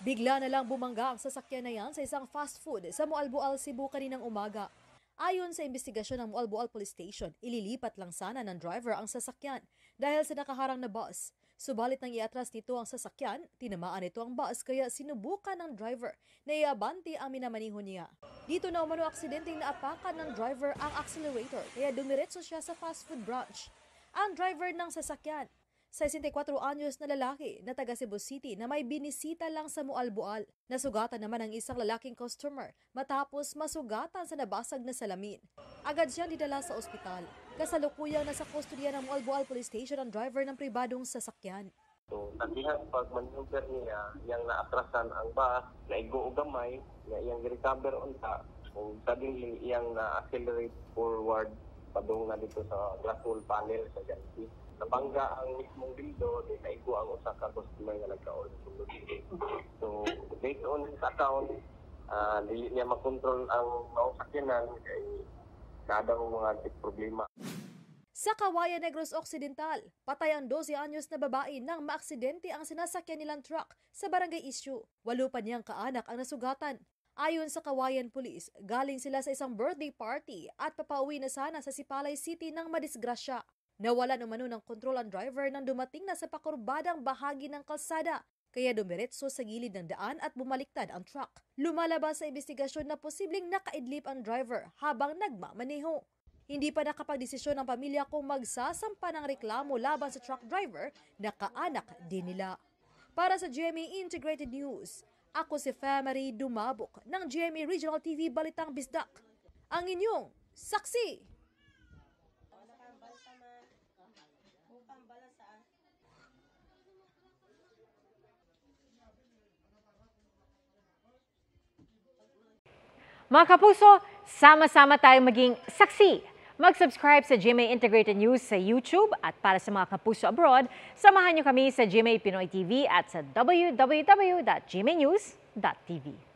Bigla na lang bumangga ang sasakyan na yan sa isang fast food sa Mualboal, Cebu kaninang umaga. Ayon sa investigasyon ng Mualboal Police Station, ililipat lang sana ng driver ang sasakyan dahil sa nakaharang na bus. Subalit nang iatras nito ang sasakyan, tinamaan nito ang bus kaya sinubukan ng driver na iabante ang minamaniho niya. Dito na umano aksidenteng naapakan ng driver ang accelerator kaya dumiretso siya sa fast food branch. Ang driver ng sasakyan, 64 anyos na lalaki na taga Cebu City na may binisita lang sa Mualboal. Nasugatan naman ang isang lalaking customer matapos masugatan sa nabasag na salamin. Agad siyang dinala sa ospital. Kasalukuyang nasa kustodiya ng Mualboal Police Station ang driver ng pribadong sasakyan. So, tagihan pag maneuver niya, yang naatrasan ang bus, naigo o gamay, na iyang recover unta, kung suddenly iyang na-accelerate forward, padung na dito sa glass wall panel sa ganti. Nabangga ang mismong dildo, di naigo ang usa ka customer nga nagkaon sulod. So, based on his account, dili niya makontrol ang maong sakyanan kay kada mga problema. Sa Kawayan Negros Occidental, patay ang 12 anyos na babae nang maaksidente ang sinasakyan nilang truck sa Barangay Issue. 8 pa niyang kaanak ang nasugatan. Ayon sa Kawayan Police, galing sila sa isang birthday party at papauwi na sana sa Sipalay City nang madisgrasya. Nawalan umano ng kontrol ang driver nang dumating na sa pakurbadang bahagi ng kalsada, kaya dumiretso sa gilid ng daan at bumaliktad ang truck. Lumalabas sa investigasyon na posibleng nakaidlip ang driver habang nagmamaneho. Hindi pa nakapagdesisyon ang pamilya kung magsasampa ng reklamo laban sa truck driver na kaanak din nila. Para sa GMA Integrated News, ako si Famary Dumabok ng GMA Regional TV Balitang Bisdak. Ang inyong saksi! Mga kapuso, sama-sama tayong maging saksi. Mag-subscribe sa GMA Integrated News sa YouTube at para sa mga kapuso abroad, samahan niyo kami sa GMA Pinoy TV at sa www.gmanews.tv.